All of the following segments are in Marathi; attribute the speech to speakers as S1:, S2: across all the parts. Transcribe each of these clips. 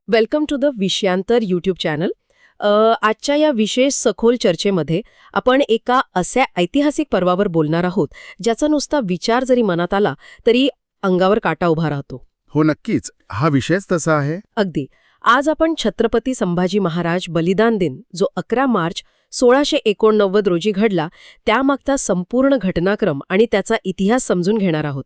S1: Welcome to the Vishayantar YouTube channel. आजच्या या विशेष सखोल चर्चेमध्ये आपण एका अशा ऐतिहासिक पर्वावर बोलणार आहोत ज्याचा नुसता विचार जरी मनात आला तरी अंगावर काटा उभा राहतो.
S2: हो, नक्कीच. हा विषयच तसा आहे.
S1: अगदी. आज आपण छत्रपती संभाजी महाराज बलिदान दिन, जो 11 मार्च 1689 रोजी घडला, त्यामागचा संपूर्ण घटनाक्रम आणि त्याचा इतिहास समजून घेणार आहोत.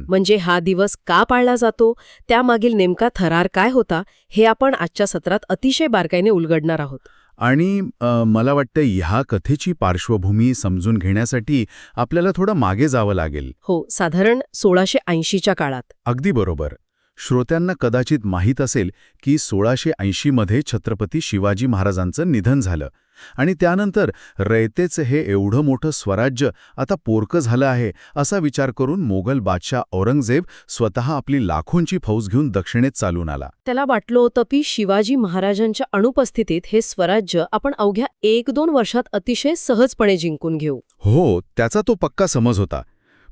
S1: म्हणजे हा दिवस का पाळला जातो, त्यामागील नेमका थरार काय होता, हे आपण आजच्या सत्रात अतिशय बारकाईने उलगडणार आहोत.
S2: आणि मला वाटतं ह्या कथेची पार्श्वभूमी समजून घेण्यासाठी आपल्याला थोडं मागे जावं लागेल.
S1: हो, साधारण 1680च्या काळात.
S2: अगदी बरोबर. श्रोत्यांना कदाचित माहीत असेल की 1680 मध्ये छत्रपती शिवाजी महाराजांचं निधन झालं आणि त्यानंतर रयतेचं हे एवढं मोठं स्वराज्य आता पोरकं झालं आहे असा विचार करून मोगल बादशाह औरंगजेब स्वतः आपली लाखोंची फौज घेऊन दक्षिणेत चालून आला.
S1: त्याला वाटलं होतं की शिवाजी महाराजांच्या अनुपस्थितीत हे स्वराज्य आपण अवघ्या 1-2 वर्षात अतिशय सहजपणे जिंकून घेऊ.
S2: हो, त्याचा तो पक्का समज होता.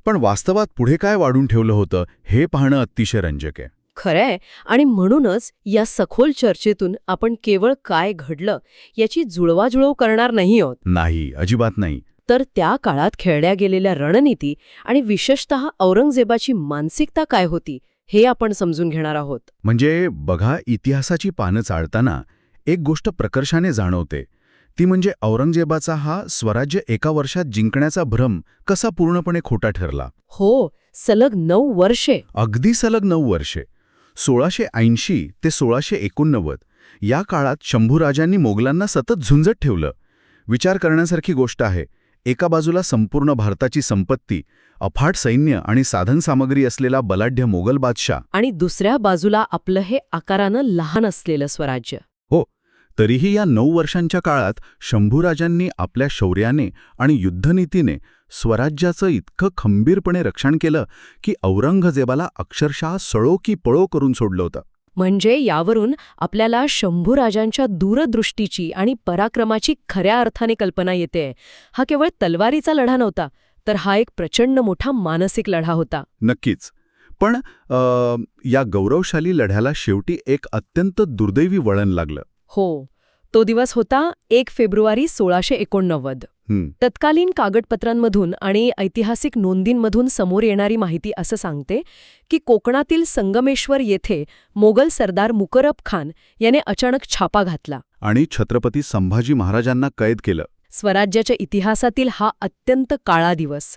S2: पण वास्तवात पुढे काय वाढून ठेवलं होतं हे पाहणं अतिशय रंजक आहे.
S1: खरंय. आणि म्हणूनच या सखोल चर्चेतून आपण केवळ काय घडलं याची जुळवाजुळव करणार नाही आहोत.
S2: नाही, अजिबात नाही.
S1: तर त्या काळात खेळल्या गेलेल्या रणनीती आणि विशेषतः औरंगजेबाची मानसिकता काय होती हे आपण समजून घेणार आहोत.
S2: म्हणजे बघा, इतिहासाची पानं चाळताना एक गोष्ट प्रकर्षाने जाणवते. ती म्हणजे औरंगजेबाचा हा स्वराज्य एका वर्षात जिंकण्याचा भ्रम कसा पूर्णपणे खोटा ठरला.
S1: हो, सलग 9 वर्षे.
S2: अगदी सलग 9 वर्षे. 1680 ते 1689 या काळात शंभूराजांनी मोगलांना सतत झुंजत ठेवलं. विचार करण्यासारखी गोष्ट आहे. एका बाजूला संपूर्ण भारताची संपत्ती, अफाट सैन्य आणि साधनसामग्री असलेला बलाढ्य मोगल बादशाह,
S1: आणि दुसऱ्या बाजूला आपलं हे आकारानं लहान असलेलं स्वराज्य.
S2: हो, तरीही या 9 वर्षांच्या काळात शंभूराजांनी आपल्या शौर्याने आणि युद्धनीतीने स्वराज्याचं इतकं खंबीरपणे रक्षण केलं की औरंगजेबाला अक्षरशः सळो की पळो करून सोडलं होतं.
S1: म्हणजे यावरून आपल्याला शंभूराजांच्या दूरदृष्टीची आणि पराक्रमाची खऱ्या अर्थाने कल्पना येते. हा केवळ तलवारीचा लढा नव्हता, तर हा एक प्रचंड मोठा मानसिक लढा होता.
S2: नक्कीच. पण या गौरवशाली लढ्याला शेवटी एक अत्यंत दुर्दैवी वळण लागलं.
S1: हो, तो दिवस होता 1 फेब्रुवारी 1689. तत्कालीन कागदपत्रांमधून आणि ऐतिहासिक नोंदींमधून समोर येणारी माहिती असं सांगते की कोकणातील संगमेश्वर येथे मोगल सरदार मुकरब खान याने अचानक छापा घातला
S2: आणि छत्रपती संभाजी महाराजांना कैद केलं.
S1: स्वराज्याच्या इतिहासातील हा अत्यंत काळा दिवस.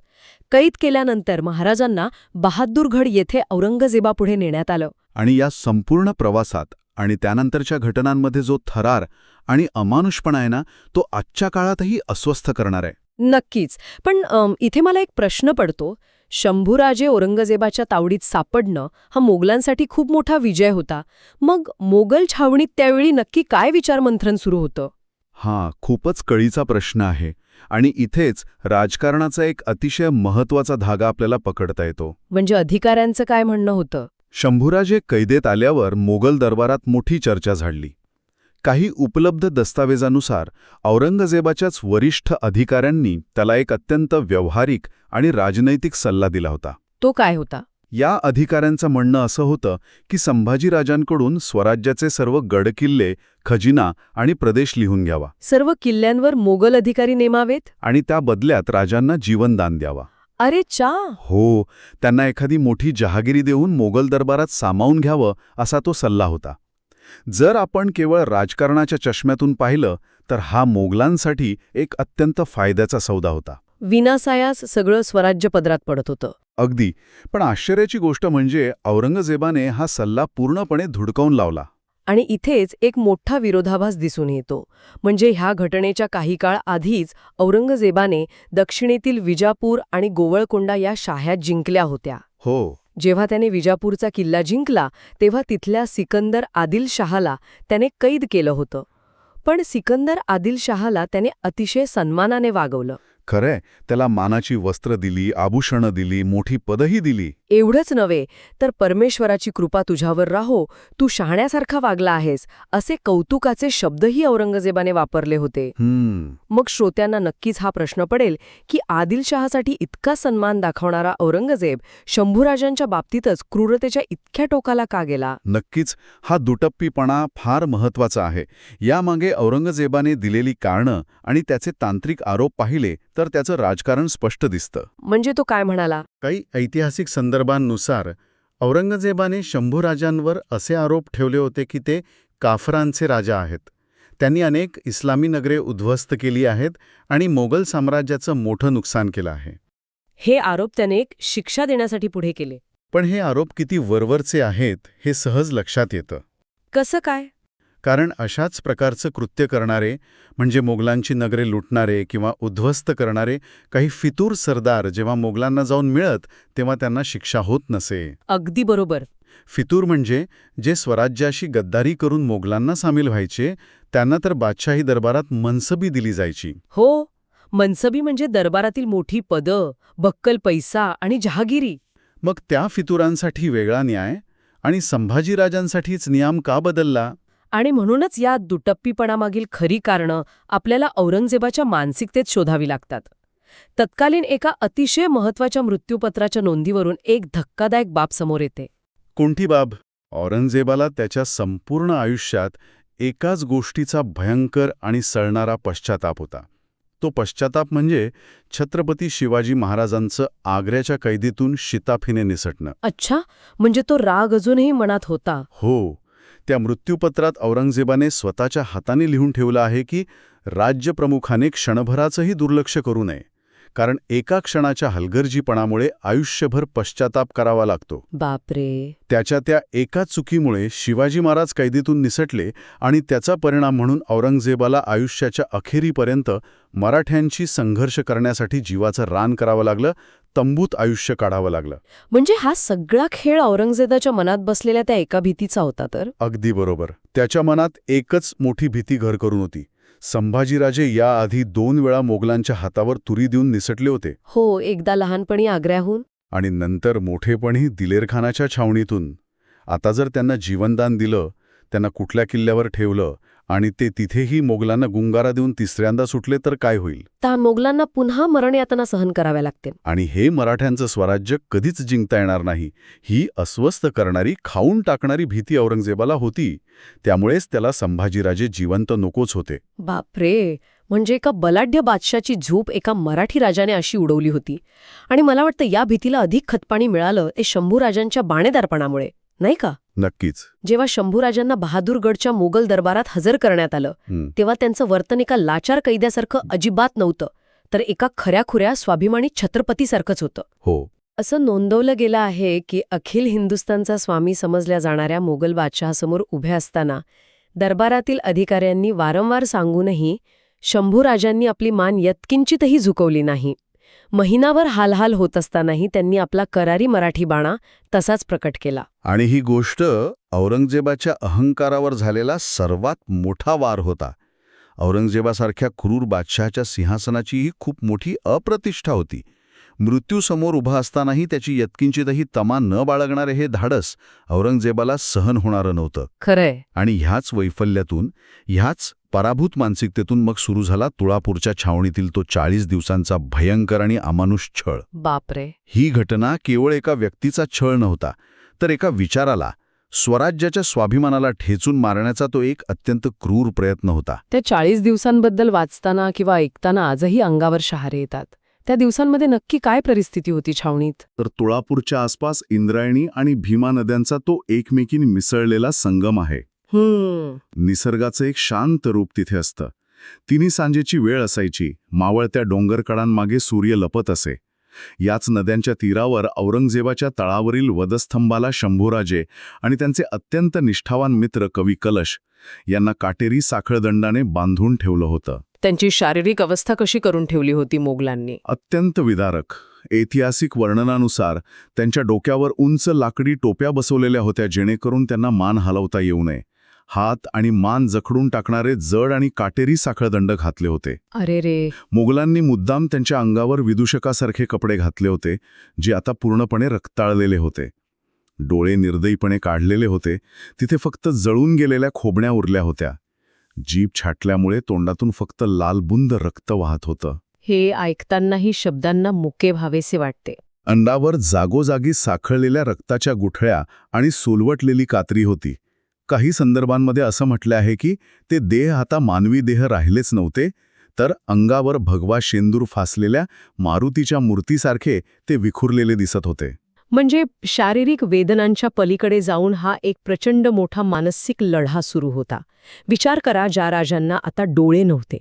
S1: कैद केल्यानंतर महाराजांना बहादूरगड येथे औरंगजेबापुढे नेण्यात आलं.
S2: आणि या संपूर्ण प्रवासात आणि त्यानंतरच्या घटनांमध्ये जो थरार आणि अमानुषपणा आहे ना, तो आजच्या काळातही अस्वस्थ करणार आहे.
S1: नक्कीच. पण इथे मला एक प्रश्न पडतो. शंभूराजे औरंगजेबाच्या तावडीत सापडणं हा मोगलांसाठी खूप मोठा विजय होता. मग मोगल छावणीत त्यावेळी नक्की काय विचारमंथन सुरू होतं?
S2: हा खूपच कळीचा प्रश्न आहे. आणि इथेच राजकारणाचा एक अतिशय महत्त्वाचा धागा आपल्याला पकडता येतो.
S1: म्हणजे अधिकाऱ्यांचं काय म्हणणं होतं?
S2: शंभूराजे कैदेत आल्यावर मोगल दरबारात मोठी चर्चा झाडली. काही उपलब्ध दस्तावेजानुसार औरंगजेबाच्याच वरिष्ठ अधिकाऱ्यांनी त्याला एक अत्यंत व्यावहारिक आणि राजनैतिक सल्ला दिला होता.
S1: तो काय होता?
S2: या अधिकाऱ्यांचं म्हणणं असं होतं की संभाजीराजांकडून स्वराज्याचे सर्व गडकिल्ले, खजिना आणि प्रदेश लिहून घ्यावा.
S1: सर्व किल्ल्यांवर मोगल अधिकारी नेमावेत
S2: आणि त्या बदल्यात राजांना जीवनदान द्यावा.
S1: अरे चा!
S2: हो, त्यांना एखादी मोठी जहागिरी देऊन मोगल दरबारात सामावून घ्यावं असा तो सल्ला होता. जर आपण केवळ राजकारणाच्या चष्म्यातून पाहिलं तर हा मोगलांसाठी एक अत्यंत फायद्याचा सौदा होता.
S1: विनासायास सगळं स्वराज्य पदरात पडत होतं.
S2: अगदी. पण आश्चर्याची गोष्ट म्हणजे औरंगजेबाने हा सल्ला पूर्णपणे धुडकावून लावला.
S1: आणि इथेच एक मोठा विरोधाभास दिसून येतो. म्हणजे ह्या घटनेच्या काही काळ आधीच औरंगजेबाने दक्षिणेतील विजापूर आणि गोवळकोंडा या शाह्या जिंकल्या होत्या.
S2: हो.
S1: जेव्हा त्याने विजापूरचा किल्ला जिंकला तेव्हा तिथल्या सिकंदर आदिलशहाला त्याने कैद केलं होतं. पण सिकंदर आदिलशहाला त्याने अतिशय सन्मानाने वागवलं.
S2: खरंय, त्याला मानाची वस्त्र दिली, आभूषणं दिली, मोठी पदही दिली.
S1: एवढंच नव्हे तर परमेश्वराची कृपा तुझ्यावर राहो, तू शहाण्यासारखा वागला आहेस, असे कौतुकाचे शब्दही औरंगजेबाने वापरले होते. मग श्रोत्यांना नक्कीच हा प्रश्न पडेल की आदिलशहासाठी इतका सन्मान दाखवणारा औरंगजेब शंभूराजांच्या बाबतीतच क्रूरतेच्या इतक्या टोकाला का गेला?
S2: नक्कीच हा दुटप्पीपणा फार महत्वाचा आहे. यामागे औरंगजेबाने दिलेली कारणं आणि त्याचे तांत्रिक आरोप पाहिले तर त्याचं राजकारण स्पष्ट दिसतं.
S1: म्हणजे तो काय म्हणाला?
S2: काही ऐतिहासिक संदर्भांनुसार औरंगजेबाने शंभूराजांवर असे आरोप ठेवले होते की ते काफरांचे राजा आहेत. त्यांनी अनेक इस्लामी नगरे उद्ध्वस्त केली आहेत आणि मोगल साम्राज्याचं मोठं नुकसान केलं आहे.
S1: हे आरोप त्याने एक शिक्षा देण्यासाठी पुढे केले.
S2: पण हे आरोप किती वरवरचे आहेत हे सहज लक्षात येतं.
S1: कसं काय?
S2: कारण अशाच प्रकारचं कृत्य करणारे म्हणजे मोगलांची नगरे लुटणारे किंवा उद्ध्वस्त करणारे काही फितूर सरदार जेव्हा मोगलांना जाऊन मिळत तेव्हा त्यांना शिक्षा होत नसे.
S1: अगदी बरोबर.
S2: फितूर म्हणजे जे स्वराज्याशी गद्दारी करून मोगलांना सामील व्हायचे त्यांना तर बादशाही दरबारात मनसबी दिली जायची.
S1: हो, मनसबी म्हणजे दरबारातील मोठी पदं, बक्कल पैसा आणि जहागिरी.
S2: मग त्या फितुरांसाठी वेगळा न्याय आणि संभाजीराजांसाठीच नियम का बदलला?
S1: आणि म्हणूनच या दुटप्पीपणामागील खरी कारणं आपल्याला औरंगजेबाच्या मानसिकतेत शोधावी लागतात. तत्कालीन एका अतिशय महत्त्वाच्या मृत्यूपत्राच्या नोंदीवरून एक धक्कादायक बाब समोर येते.
S2: कोणती बाब? औरंगजेबाला त्याच्या संपूर्ण आयुष्यात एकाच गोष्टीचा भयंकर आणि सळणारा पश्चाताप होता. तो पश्चाताप म्हणजे छत्रपती शिवाजी महाराजांचं आग्र्याच्या कैदीतून शिताफीने निसटणं.
S1: अच्छा, म्हणजे तो राग अजूनही मनात होता.
S2: हो, त्या मृत्यूपत्रात औरंगजेबाने स्वतःच्या हाताने लिहून ठेवलं आहे की राज्यप्रमुखाने क्षणभराचंही दुर्लक्ष करू नये, कारण एका क्षणाच्या हलगर्जीपणामुळे आयुष्यभर पश्चाताप करावा लागतो.
S1: बापरे.
S2: त्याच्या त्या एका चुकीमुळे शिवाजी महाराज कैदीतून निसटले आणि त्याचा परिणाम म्हणून औरंगजेबाला आयुष्याच्या अखेरीपर्यंत मराठ्यांशी संघर्ष करण्यासाठी जीवाचं रान करावं लागलं, तंबूत आयुष्य काढावं लागलं.
S1: म्हणजे हा सगळा खेळ औरंगजेबाच्या मनात बसलेल्या त्या एका भीतीचा होता तर?
S2: अगदी बरोबर. त्याच्या मनात एकच मोठी भीती घर करून होती. संभाजीराजे याआधी 2 वेळा मोगलांच्या हातावर तुरी देऊन निसटले होते.
S1: हो, एकदा लहानपणी आग्र्याहून
S2: आणि नंतर मोठेपणी दिलेरखानाच्या छावणीतून. आता जर त्यांना जीवनदान दिलं, त्यांना कुठल्या किल्ल्यावर ठेवलं आणि ते तिथेही मोगलांना गुंगारा देऊन तिसऱ्यांदा सुटले तर काय होईल?
S1: त्या मोगलांना पुन्हा मरणयातना सहन कराव्या लागतील.
S2: आणि हे मराठ्यांचं स्वराज्य कधीच जिंकता येणार नाही, ही अस्वस्थ करणारी, खाऊन टाकणारी भीती औरंगजेबाला होती. त्यामुळेच त्याला संभाजीराजे जिवंत नकोच होते.
S1: बापरे. म्हणजे एका बलाढ्य बादशाची झोप एका मराठी राजाने अशी उडवली होती. आणि मला वाटतं या भीतीला अधिक खतपाणी मिळालं ते शंभूराजांच्या बाणेदारपणामुळे, नाही का?
S2: नक्कीच.
S1: जेव्हा शंभूराजांना बहादूरगडच्या मोगल दरबारात हजर करण्यात आलं तेव्हा त्यांचं वर्तन एका लाचार कैद्यासारखं अजिबात नव्हतं, तर एका खऱ्याखुऱ्या स्वाभिमानी छत्रपतीसारखंच होतं.
S2: हो.
S1: असं नोंदवलं गेलं आहे की अखिल हिंदुस्थानचा स्वामी समजल्या जाणाऱ्या मोगल बादशहासमोर उभे असताना दरबारातील अधिकाऱ्यांनी वारंवार सांगूनही शंभूराजांनी आपली मान यत्किंचितही झुकवली नाही. महिनाभर हालहाल होत असतानाही त्यांनी आपला करारी मराठी बाणा तसाच प्रकट केला.
S2: आणि ही गोष्ट औरंगजेबाच्या अहंकारावर झालेला सर्वात मोठा वार होता. औरंगजेबासारख्या क्रूर बादशहाच्या सिंहासनाची ही खूप मोठी अप्रतिष्ठा होती. मृत्यूसमोर उभा असतानाही त्याची यत्किंचितही तमा न बाळगणारे हे धाडस औरंगजेबाला सहन होणारं नव्हतं.
S1: खरंय.
S2: आणि ह्याच वैफल्यातून, ह्याच पराभूत मानसिकतेतून मग सुरू झाला तुळापूरच्या छावणीतील तो 40 दिवसांचा भयंकर आणि अमानुष छळ.
S1: बापरे.
S2: ही घटना केवळ एका व्यक्तीचा छळ नव्हता, तर एका विचाराला, स्वराज्याच्या स्वाभिमानाला ठेचून मारण्याचा तो एक अत्यंत क्रूर प्रयत्न होता.
S1: त्या 40 दिवसांबद्दल वाचताना किंवा ऐकताना आजही अंगावर शहारे येतात. त्या दिवसांमध्ये नक्की काय परिस्थिती होती छावणीत?
S2: तर तुळापूरच्या आसपास इंद्रायणी आणि भीमा नद्यांचा तो एकमेकींनी मिसळलेला संगम आहे. निसर्गाचं एक शांत रूप तिथे असतं. तिन्ही सांजेची वेळ असायची. मावळत्या डोंगरकडांमागे सूर्य लपत असे. याच नद्यांच्या तीरावर औरंगजेबाच्या तळावरील वधस्तंभाला शंभूराजे आणि त्यांचे अत्यंत निष्ठावान मित्र कवी कलश यांना काटेरी साखळदंडाने बांधून ठेवलं होतं.
S1: त्यांची शारीरिक अवस्था कशी करून ठेवली होती मोगलांनी?
S2: अत्यंत विदारक. ऐतिहासिक वर्णनानुसार त्यांच्या डोक्यावर उंच लाकडी टोप्या बसवलेल्या होत्या जेणेकरून त्यांना मान हलवता येऊ नये. हात आणि मान जखडून टाकणारे जड आणि काटेरी साखळदंड घातले होते.
S1: अरे रे.
S2: मुघलांनी मुद्दाम त्यांच्या अंगावर विदूषकासारखे कपडे घातले होते, जे आता पूर्णपणे रक्ताळलेले होते. डोळे निर्दयीपणे काढलेले होते, तिथे फक्त जळून गेलेल्या खोबण्या उरल्या होत्या. जीभ छाटल्यामुळे तोंडातून फक्त लालबुंद रक्त वाहत होतं.
S1: हे ऐकतानाही शब्दांना मुके व्हावेसे वाटते.
S2: अंडावर जागोजागी साखळलेल्या रक्ताच्या गुठळ्या आणि सोलवटलेली कात्री होती. काही संदर्भांमध्ये असं म्हटलं आहे की ते देह आता मानवी देह राहिलेच नव्हते, तर अंगावर भगवा शेंदूर फासलेल्या मारुतीच्या मूर्तीसारखे ते विखुरलेले दिसत होते.
S1: म्हणजे शारीरिक वेदनांच्या पलीकडे जाऊन हा एक प्रचंड मोठा मानसिक लढा सुरू होता. विचार करा, ज्या राजांना आता डोळे नव्हते,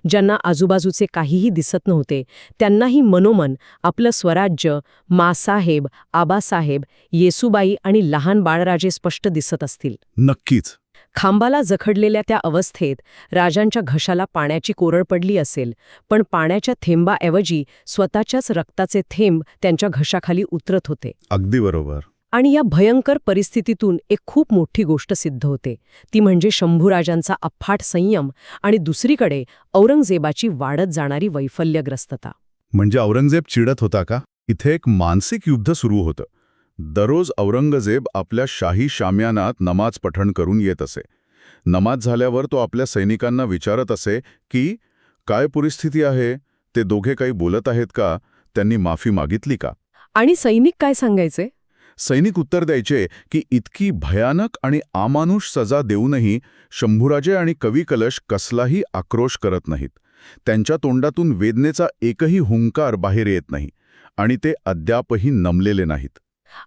S1: ज्यांना आजूबाजूचे काहीही दिसत नव्हते, त्यांनाही मनोमन आपलं स्वराज्य, मासाहेब, आबासाहेब, येसूबाई आणि लहान बाळराजे स्पष्ट दिसत असतील.
S2: नक्कीच.
S1: खांबाला जखडलेल्या त्या अवस्थेत राजांच्या घशाला पाण्याची कोरड पडली असेल, पण पाण्याच्या थेंबाऐवजी स्वतःच्याच रक्ताचे थेंब त्यांच्या घशाखाली उतरत होते.
S2: अगदी बरोबर.
S1: आणि या भयंकर परिस्थितीतून एक खूप मोठी गोष्ट सिद्ध होते, ती म्हणजे शंभूराजांचा अफाट संयम आणि दुसरीकडे औरंगजेबाची वाढत जाणारी वैफल्यग्रस्तता.
S2: म्हणजे औरंगजेब चिडत होता का? इथे एक मानसिक युद्ध सुरू होतं. दररोज औरंगजेब आपल्या शाही शाम्यानात नमाज पठण करून येत असे. नमाज झाल्यावर तो आपल्या सैनिकांना विचारत असे की काय परिस्थिती आहे, ते दोघे काही बोलत आहेत का, त्यांनी माफी मागितली का?
S1: आणि सैनिक काय सांगायचे?
S2: सैनिक उत्तर द्यायचे की इतकी भयानक आणि अमानुष सजा देऊनही शंभूराजे आणि कवी कलश कसलाही आक्रोश करत नाहीत. त्यांच्या तोंडातून वेदनेचा एकही हुंकार बाहेर येत नाही आणि ते अद्यापही नमलेले नाहीत.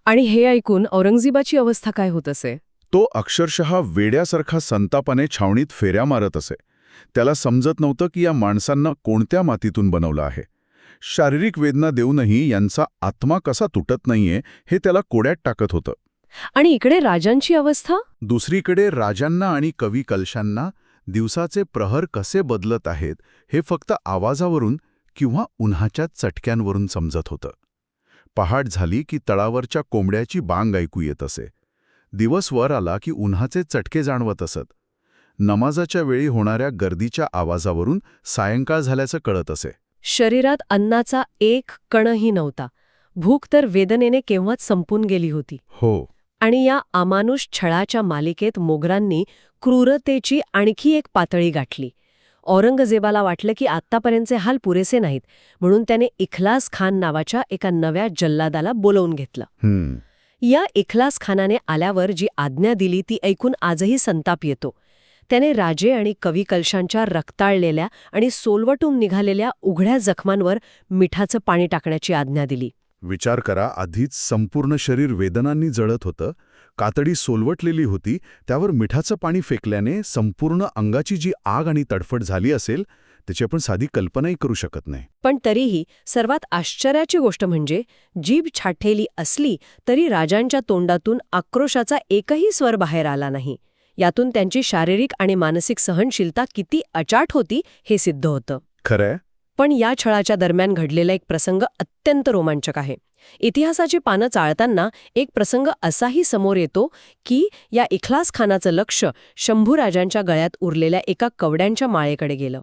S1: आणि हे ऐकून औरंगजेबाची अवस्था काय होत असे?
S2: तो अक्षरशः वेड्यासारखा संतापाने छावणीत फेऱ्या मारत असे. त्याला समजत नव्हतं की या माणसांना कोणत्या मातीतून बनवलं आहे. शारीरिक वेदना देऊनही यांचा आत्मा कसा तुटत नाहीये हे त्याला कोड्यात टाकत होतं.
S1: आणि इकडे राजांची अवस्था?
S2: दुसरीकडे राजांना आणि कवी कलशांना दिवसाचे प्रहर कसे बदलत आहेत हे फक्त आवाजावरून किंवा उन्हाच्या चटक्यांवरून समजत होतं. पहाट झाली की तळावरच्या कोंबड्याची बांग ऐकू येत असे. दिवस वर आला की उन्हाचे चटके जाणवत असत. नमाजाच्या वेळी होणाऱ्या गर्दीच्या आवाजावरून सायंकाळ झाल्याचं कळत असे.
S1: शरीरात अन्नाचा एक कणही नव्हता. भूक तर वेदनेने केव्हाच संपून गेली होती.
S2: हो.
S1: आणि या अमानुष छळाच्या मालिकेत मोगरांनी क्रूरतेची आणखी एक पातळी गाठली. औरंगजेबाला वाटलं की आत्तापर्यंतचे हाल पुरेसे नाहीत, म्हणून त्याने इखलास खान नावाच्या एका नव्या जल्लादाला बोलवून घेतलं. या इखलास खानाने आल्यावर जी आज्ञा दिली ती ऐकून आजही संताप येतो. त्याने राजे आणि कवी कलशांच्या रक्ताळलेल्या आणि सोलवटून निघालेल्या उघड्या जखमांवर मिठाचं पाणी टाकण्याची आज्ञा दिली.
S2: विचार करा, आधीच संपूर्ण शरीर वेदनांनी जळत होतं, कातडी सोलवटलेली होती, त्यावर मिठाचं पाणी फेकल्याने संपूर्ण अंगाची जी आग आणि तडफड झाली असेल त्याची आपण साधी कल्पनाही करू शकत नाही.
S1: पण तरीही सर्वात आश्चर्याची गोष्ट म्हणजे जीभ छाटलेली असली तरी राजांच्या तोंडातून आक्रोशाचा एकही स्वर बाहेर आला नाही. यातून त्यांची शारीरिक आणि मानसिक सहनशीलता किती अचाट होती हे सिद्ध होतं.
S2: खरंय.
S1: पण या छळाच्या दरम्यान घडलेला एक प्रसंग अत्यंत रोमांचक आहे. इतिहासाची पानं चाळताना एक प्रसंग असाही समोर येतो की या इखलास खानाचं लक्ष शंभूराजांच्या गळ्यात उरलेल्या एका कवड्यांच्या माळेकडे गेलं.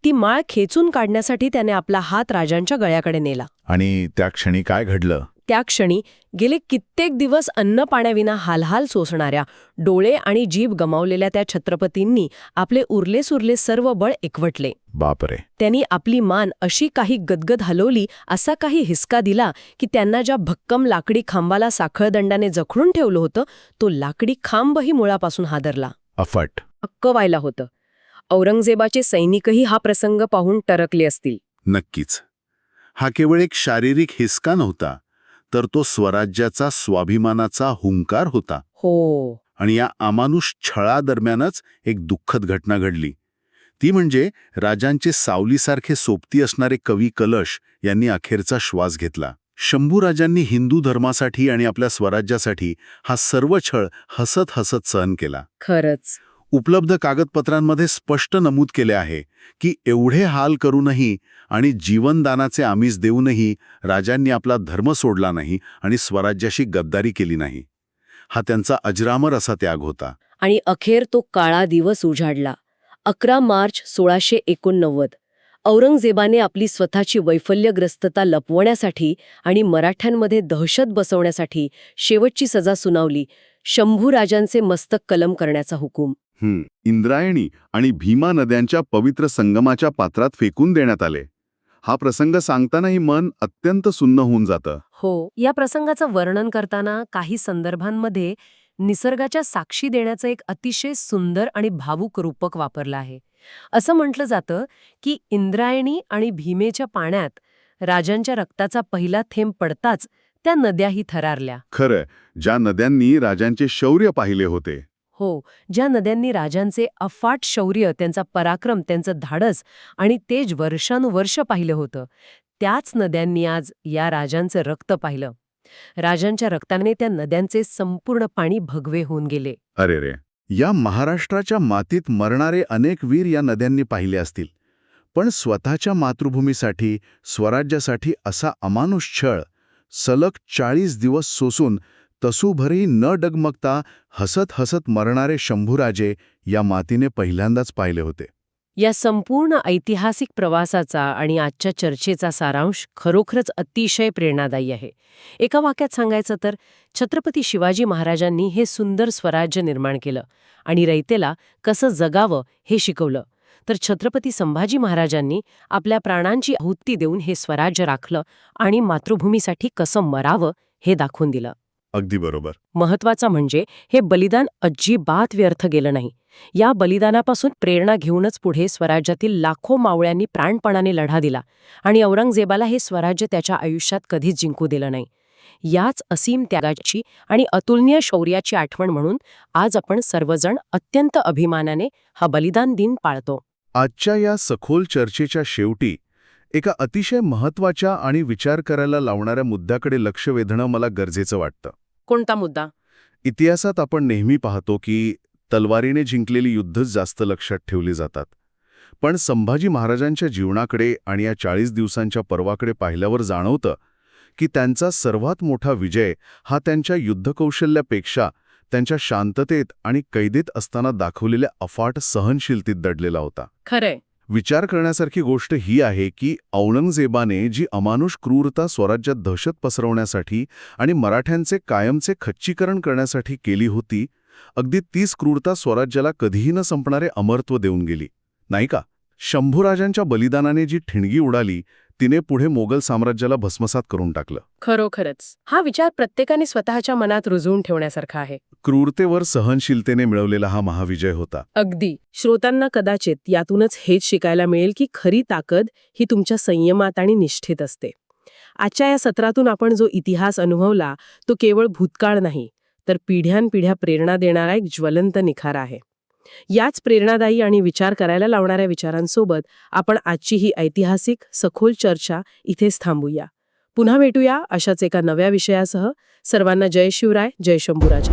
S1: ती माळ खेचून काढण्यासाठी त्याने आपला हात राजांच्या गळ्याकडे नेला.
S2: आणि त्या क्षणी काय घडलं?
S1: त्या क्षणी गेले कित्येक दिवस अन्न पाण्याविना हालहाल सोसणाऱ्या, डोळे आणि जीभ गमावलेल्या त्या छत्रपतींनी आपले उरले सुरले सर्व बळ एकवटले.
S2: बापरे.
S1: त्यांनी आपली मान अशी काही गदगद हलवली, असा काही हिसका दिला की त्यांना ज्या भक्कम लाकडी खांबाला साखळदंडाने जखडून ठेवलं होतं तो लाकडी खांबही मुळापासून हादरला.
S2: अफाट.
S1: अक्क व्हायला होतं. औरंगजेबाचे सैनिकही हा प्रसंग पाहून टरकले असतील.
S2: नक्कीच. हा केवळ एक शारीरिक हिसका नव्हता, तर तो स्वराज्याचा, स्वाभिमानाचा हुंकार होता.
S1: हो.
S2: आणि या अमानुष छळादरम्यानच एक दुःखद घटना घडली. ती म्हणजे राजांचे सावलीसारखे सोबती असणारे कवी कलश यांनी अखेरचा श्वास घेतला. शंभूराजांनी हिंदू धर्मासाठी आणि आपल्या स्वराज्यासाठी हा सर्व छळ हसत हसत सहन केला.
S1: खरंच.
S2: उपलब्ध कागदपत्रांमध्ये स्पष्ट नमूद केले आहे की एवढे हाल करूनही आणि जीवनदानाचे आमिष देऊनही राजांनी आपला धर्म सोडला नाही आणि स्वराज्याशी गद्दारी केली नाही. हा त्यांचा अजरामर असा त्याग होता.
S1: आणि अखेर तो काळा दिवस उजाडला. 11 मार्च 1689 औरंगजेबाने आपली स्वतःची वैफल्यग्रस्तता लपवण्यासाठी आणि मराठ्यांमध्ये दहशत बसवण्यासाठी शेवटची सजा सुनावली. शंभूराजांचे मस्तक कलम करण्याचा हुकूम.
S2: इंद्रायणी आणि भीमा नद्यांच्या पवित्र संगमाच्या पात्रात फेकून देण्यात आले. हा प्रसंग सांगतानाही मन अत्यंत सुन्न होऊन जातं.
S1: हो, या प्रसंगाचं वर्णन करताना काही संदर्भांमध्ये निसर्गाच्या साक्षी देण्याचं एक अतिशय सुंदर आणि भावूक रूपक वापरलं आहे. असं म्हटलं जातं की इंद्रायणी आणि भीमेच्या पाण्यात राजांच्या रक्ताचा पहिला थेंब पडताच त्या नद्याही थरारल्या.
S2: खरं, ज्या नद्यांनी राजांचे शौर्य पाहिले होते.
S1: हो, ज्या नद्यांनी राजांचे अफाट शौर्य, त्यांचा पराक्रम, त्यांचं धाडस आणि तेज वर्षानुवर्ष पाहिलं होतं, त्याच नद्यांनी आज या राजांचं रक्त पाहिलं. राजांच्या रक्ताने त्या नद्यांचे संपूर्ण पाणी भगवे होऊन गेले.
S2: अरे रे, या महाराष्ट्राच्या मातीत मरणारे अनेक वीर या नद्यांनी पाहिले असतील, पण स्वतःच्या मातृभूमीसाठी, स्वराज्यासाठी असा अमानुष छळ, सलग 40 दिवस सोसून तसूभरही न डगमगता हसत हसत मरणारे शंभूराजे या मातीने पहिल्यांदाच पाहिले होते.
S1: या संपूर्ण ऐतिहासिक प्रवासाचा आणि आजच्या चर्चेचा सारांश खरोखरच अतिशय प्रेरणादायी आहे. एका वाक्यात सांगायचं तर छत्रपती शिवाजी महाराजांनी हे सुंदर स्वराज्य निर्माण केलं आणि रयतेला कसं जगावं हे शिकवलं. तर छत्रपती संभाजी महाराजांनी आपल्या प्राणांची आहुती देऊन हे स्वराज्य राखलं आणि मातृभूमीसाठी कसं मरावं हे दाखवून दिलं.
S2: अगदी बरोबर.
S1: महत्वाचं म्हणजे हे बलिदान अजिबात व्यर्थ गेलं नाही. या बलिदानापासून प्रेरणा घेऊनच पुढे स्वराज्यातील लाखो मावळ्यांनी प्राणपणाने लढा दिला आणि औरंगजेबाला हे स्वराज्य त्याच्या आयुष्यात कधीच जिंकू दिलं नाही. याच असीम त्यागाची आणि अतुलनीय शौर्याची आठवण म्हणून आज आपण सर्वजण अत्यंत अभिमानाने हा बलिदान दिन पाळतो.
S2: आजच्या या सखोल चर्चेच्या शेवटी एका अतिशय महत्त्वाच्या आणि विचार करायला लावणाऱ्या मुद्द्याकडे लक्ष वेधणं मला गरजेचं वाटतं.
S1: कोणता मुद्दा?
S2: इतिहासात आपण नेहमी पाहतो की तलवारीने जिंकलेली युद्धच जास्त लक्षात ठेवली जातात. पण संभाजी महाराजांच्या जीवनाकडे आणि या 40 दिवसांच्या पर्वाकडे पाहिल्यावर जाणवतं की त्यांचा सर्वात मोठा विजय हा त्यांच्या युद्धकौशल्यापेक्षा त्यांच्या शांततेत आणि कैदेत असताना दाखवलेल्या अफाट सहनशीलतेत दडलेला होता.
S1: खरंय.
S2: विचार करण्यासारखी गोष्ट ही आहे की औरंगजेबाने जी अमानुष क्रूरता स्वराज्यात दहशत पसरवण्यासाठी आणि मराठ्यांचे कायमचे खच्चीकरण करण्यासाठी केली होती, अगदी तीच क्रूरता स्वराज्याला कधीही न संपणारे अमरत्व देऊन गेली, नाही का? शंभूराजांच्या बलिदानाने जी ठिणगी उडाली तिने पुढे मोगल साम्राज्याला भस्मसात करून टाकलं.
S1: खरोखरच हा विचार प्रत्येकाने स्वतःच्या मनात रुजवून ठेवण्यासारखा आहे.
S2: क्रूरतेवर सहनशीलतेने मिळवलेला हा महाविजय होता.
S1: अगदी. श्रोतांना कदाचित यातूनच हेच शिकायला मिळेल की खरी ताकद ही तुमच्या संयमात आणि निष्ठेत असते. आजच्या या सत्रातून आपण जो इतिहास अनुभवला तो केवळ भूतकाळ नाही, तर पिढ्यानपिढ्या प्रेरणा देणारा एक ज्वलंत निखार आहे. याच प्रेरणादायी आणि विचार करायला लावणाऱ्या विचारांसोबत आपण आजची ही ऐतिहासिक सखोल चर्चा इथेच थांबूया. पुन्हा भेटूया अशाच एका नव्या विषयासह. सर्वांना जय शिवराय, जय शंभूराज.